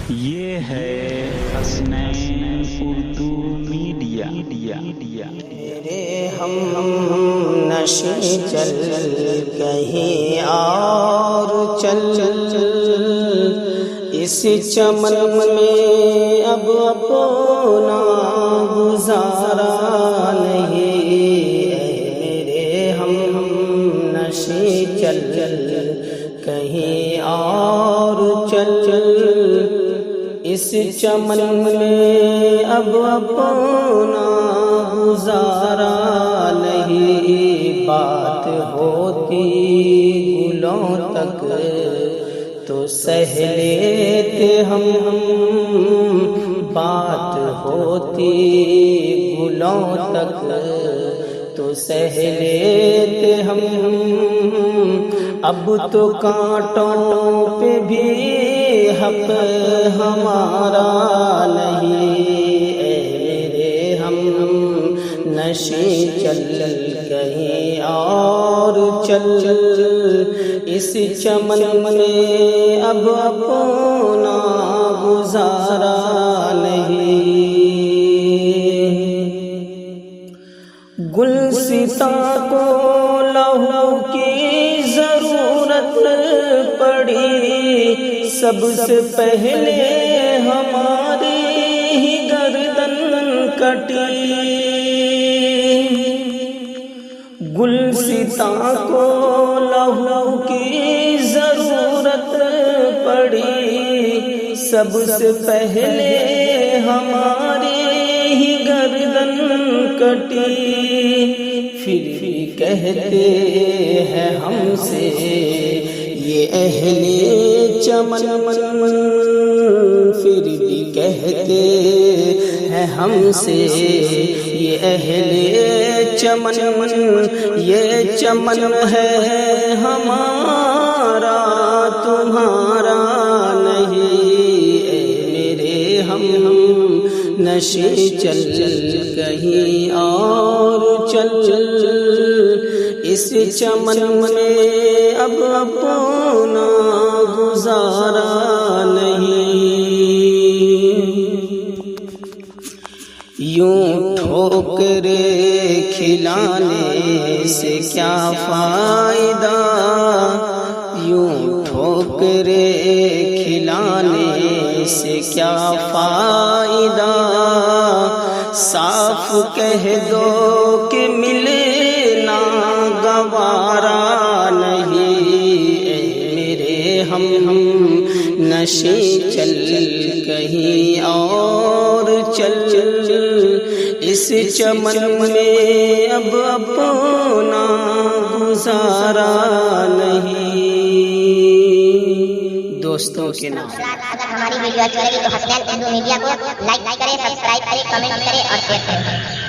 یہ ہے حسنین اردو میڈیا۔ میرے ہم نشیں چل کہیں اور چل، اس چمن میں اب اپنا گزارا نہیں۔ میرے ہم نشیں چل کہیں اور چل، اس چمن میں اب اپنا گزارا نہیں۔ بات ہوتی گلوں تک تو سہ لیتے ہم، بات ہوتی گلوں تک تو سہ لیتے ہم، اب تو کانٹوں پہ بھی حق ہمارا نہیں۔ اے میرے ہم نشیں چل کہیں اور چل، اس چمن میں اب اپنا گزارا نہیں۔ گلستاں کو لہو کی ضرورت پڑی، سب سے پہلے ہماری ہی گردن کٹی۔ گلستاں کو لہو کی ضرورت پڑی، سب سے پہلے ہماری ہی گردن کٹی۔ پھر بھی کہتے ہیں ہم سے یہ اہل چمن، پھر بھی کہتے ہیں ہم سے یہ اہل چمن، یہ چمن ہے ہمارا تمہارا نہیں۔ اے میرے ہم نشیں چل کہیں اور چل، اس چمن میں اب اپنا گزارا نہیں۔ یوں ٹھوکرے کھلانے سے کیا فائدہ، یوں ٹھوکرے کھلانے سے کیا فائدہ، صاف کہہ دو کہ ملنا گوارا نہیں۔ اے میرے ہم نشیں چل کہیں اور چل، اس چمن میں اب اپنا گزارا نہیں۔ دوستوں کے نام اگر ہماری ویڈیو اچھی لگی تو حسنین اردو میڈیا کو لائک کریں، سبسکرائب کریں، کمنٹ کریں اور شیئر کریں۔